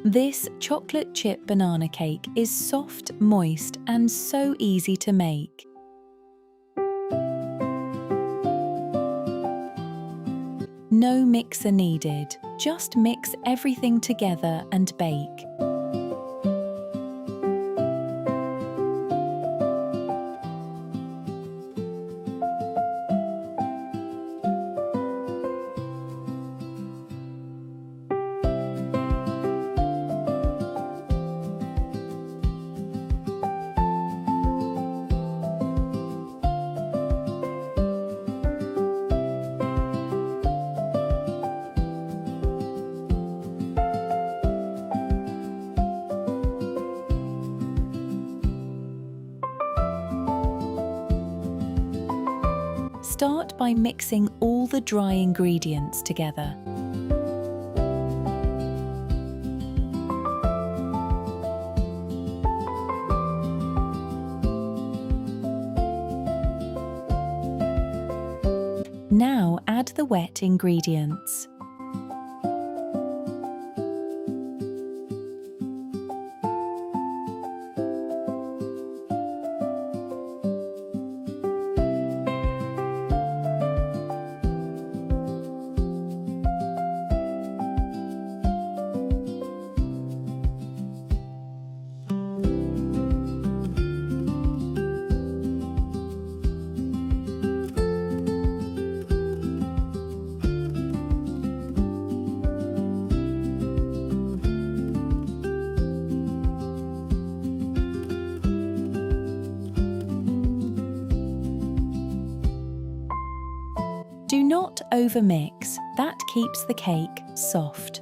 This chocolate chip banana cake is soft, moist, and so easy to make. No mixer needed, just mix everything together and bake. Start by mixing all the dry ingredients together. Now add the wet ingredients. Do not overmix, that keeps the cake soft.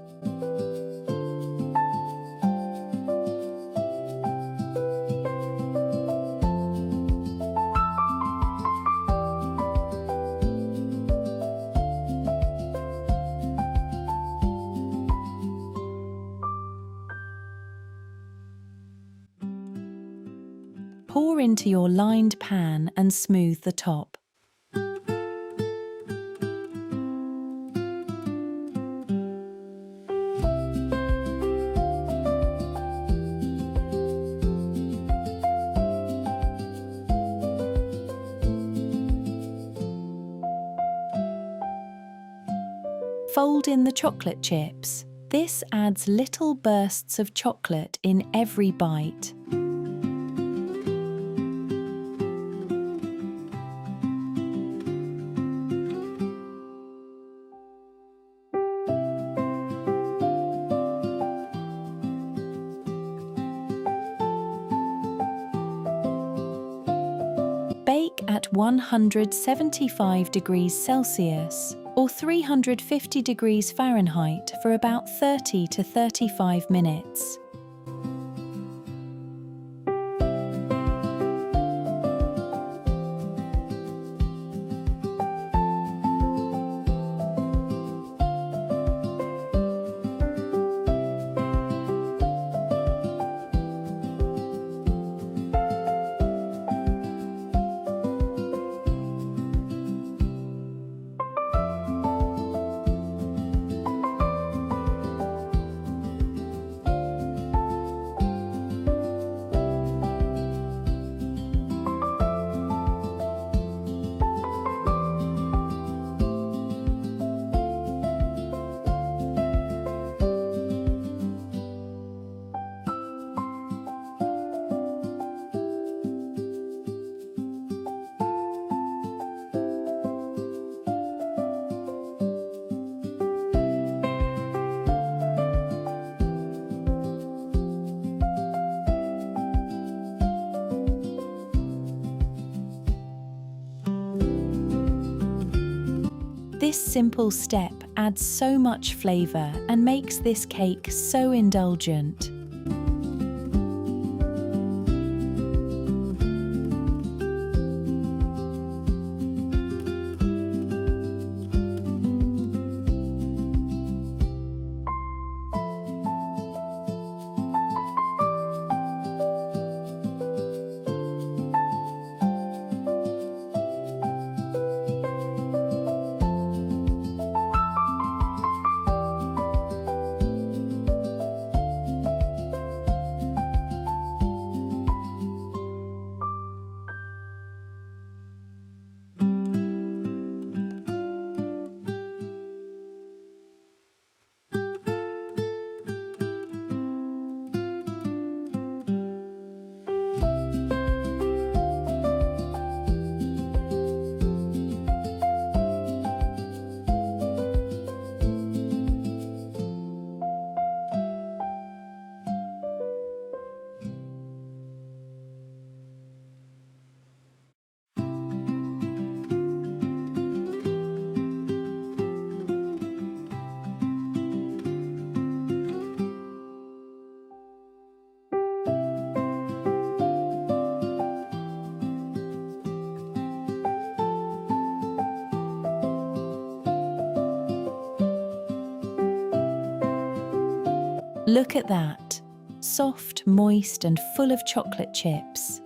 Pour into your lined pan and smooth the top. Fold in the chocolate chips. This adds little bursts of chocolate in every bite. Bake at 175 degrees Celsius or 350 degrees Fahrenheit for about 30 to 35 minutes. This simple step adds so much flavour and makes this cake so indulgent. Look at that! Soft, moist, and full of chocolate chips.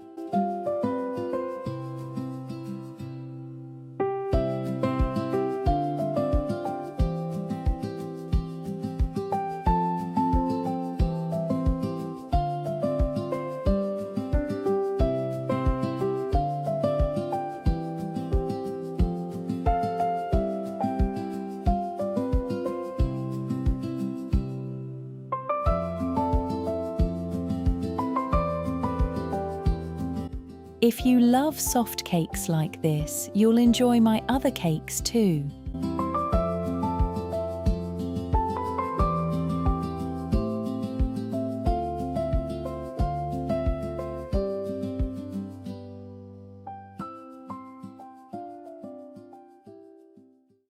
If you love soft cakes like this, you'll enjoy my other cakes too.